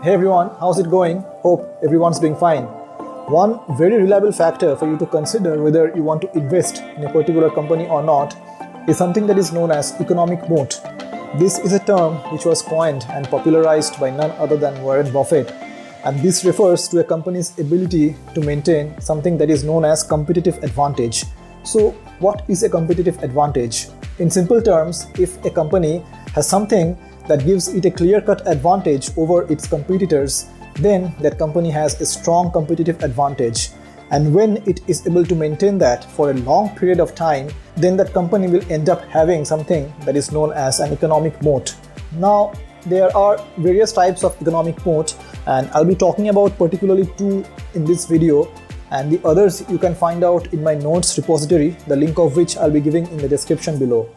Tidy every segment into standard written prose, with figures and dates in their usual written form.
Hey everyone, how's it going? Hope everyone's doing fine. One very reliable factor for you to consider whether you want to invest in a particular company or not is something that is known as economic moat. This is a term which was coined and popularized by none other than Warren Buffett, and this refers to a company's ability to maintain something that is known as competitive advantage. So, what is a competitive advantage? In simple terms, if a company has something that gives it a clear-cut advantage over its competitors, then that company has a strong competitive advantage. And when it is able to maintain that for a long period of time, then that company will end up having something that is known as an economic moat. Now, there are various types of economic moat, and I'll be talking about particularly two in this video, and the others you can find out in my notes repository, the link of which I'll be giving in the description below.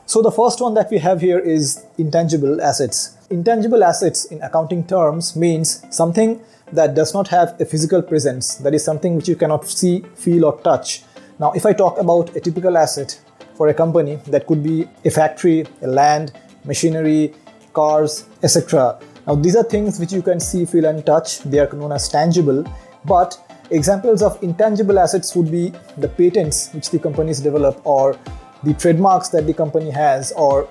So the first one that we have here is intangible assets. Intangible assets in accounting terms means something that does not have a physical presence, that is something which you cannot see, feel or touch. Now if I talk about a typical asset for a company, that could be a factory, a land, machinery, cars, etc. Now these are things which you can see, feel and touch. They are known as tangible, but examples of intangible assets would be the patents which the companies develop, or the trademarks that the company has, or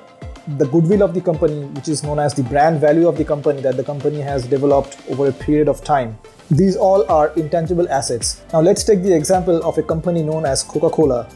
the goodwill of the company, which is known as the brand value of the company that the company has developed over a period of time. These all are intangible assets. Now let's take the example of a company known as Coca-Cola.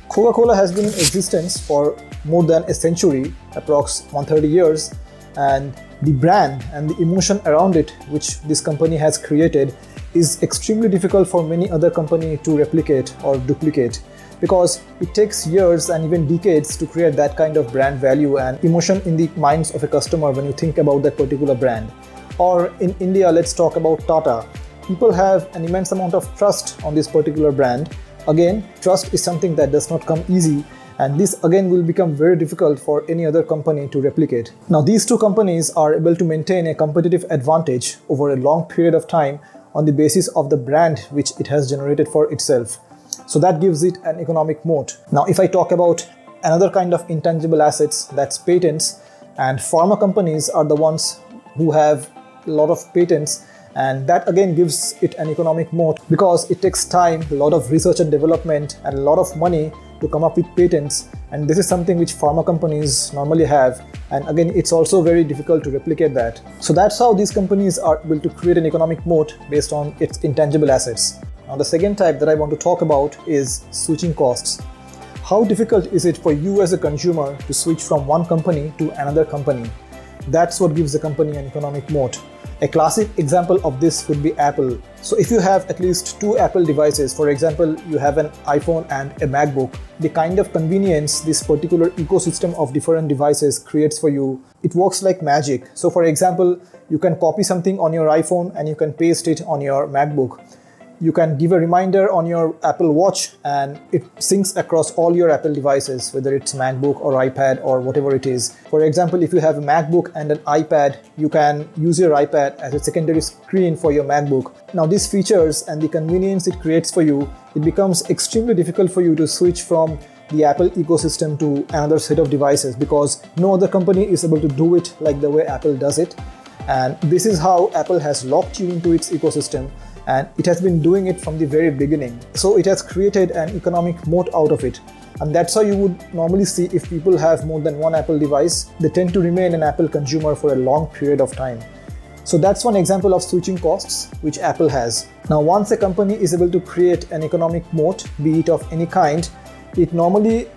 Coca-Cola has been in existence for more than a century, approx 130 years, and the brand and the emotion around it which this company has created is extremely difficult for many other companies to replicate or duplicate, because it takes years and even decades to create that kind of brand value and emotion in the minds of a customer when you think about that particular brand. Or in India, let's talk about Tata. People have an immense amount of trust on this particular brand. Again, trust is something that does not come easy, and this again will become very difficult for any other company to replicate. Now these two companies are able to maintain a competitive advantage over a long period of time on the basis of the brand which it has generated for itself. So that gives it an economic moat. Now if I talk about another kind of intangible assets, that's patents, and pharma companies are the ones who have a lot of patents, and that again gives it an economic moat because it takes time, a lot of research and development and a lot of money to come up with patents, and this is something which pharma companies normally have, and again it's also very difficult to replicate that. So that's how these companies are able to create an economic moat based on its intangible assets. Now the second type that I want to talk about is switching costs. How difficult is it for you as a consumer to switch from one company to another company? That's what gives the company an economic moat. A classic example of this would be Apple. So if you have at least two Apple devices, for example, you have an iPhone and a MacBook, the kind of convenience this particular ecosystem of different devices creates for you, it works like magic. So for example, you can copy something on your iPhone and you can paste it on your MacBook. You can give a reminder on your Apple Watch and it syncs across all your Apple devices, whether it's MacBook or iPad or whatever it is. For example, if you have a MacBook and an iPad, you can use your iPad as a secondary screen for your MacBook. Now these features and the convenience it creates for you, it becomes extremely difficult for you to switch from the Apple ecosystem to another set of devices, because no other company is able to do it like the way Apple does it. And this is how Apple has locked you into its ecosystem, and it has been doing it from the very beginning. So it has created an economic moat out of it. And that's how you would normally see if people have more than one Apple device, they tend to remain an Apple consumer for a long period of time. So that's one example of switching costs which Apple has. Now once a company is able to create an economic moat, be it of any kind, it normally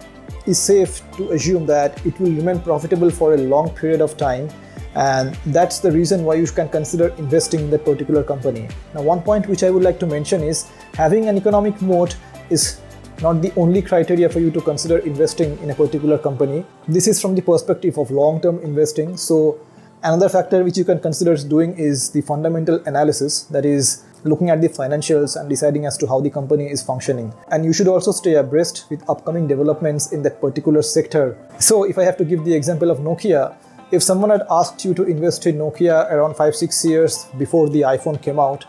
is safe to assume that it will remain profitable for a long period of time. And that's the reason why you can consider investing in that particular company. Now one point which I would like to mention is having an economic moat is not the only criteria for you to consider investing in a particular company. This is from the perspective of long-term investing. So another factor which you can consider doing is the fundamental analysis, that is looking at the financials and deciding as to how the company is functioning. And you should also stay abreast with upcoming developments in that particular sector. So if I have to give the example of Nokia, if someone had asked you to invest in Nokia around 5-6 years before the iPhone came out,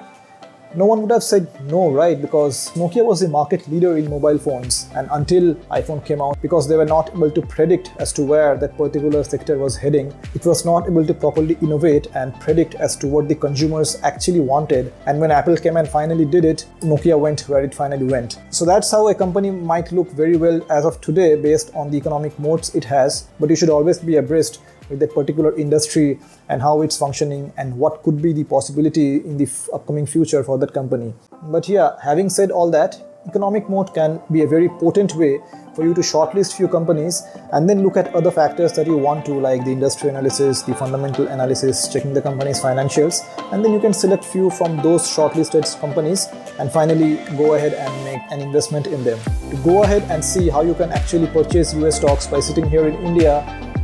No one would have said no, right? Because Nokia was the market leader in mobile phones, and until iPhone came out, because they were not able to predict as to where that particular sector was heading, it was not able to properly innovate and predict as to what the consumers actually wanted. And when Apple came and finally did it, Nokia went where it finally went. So that's how a company might look very well as of today based on the economic moats it has, but you should always be abreast with that particular industry and how it's functioning and what could be the possibility in the upcoming future for that company. But yeah, having said all that, economic moat can be a very potent way for you to shortlist few companies and then look at other factors that you want to, like the industry analysis, the fundamental analysis, checking the company's financials, and then you can select few from those shortlisted companies and finally go ahead and make an investment in them. To go ahead and see how you can actually purchase US stocks by sitting here in India,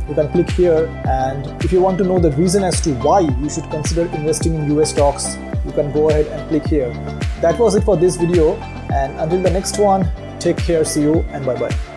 you can click here, and if you want to know the reason as to why you should consider investing in US stocks, you can go ahead and click here. That was it for this video, and until the next one, take care, see you, and bye bye.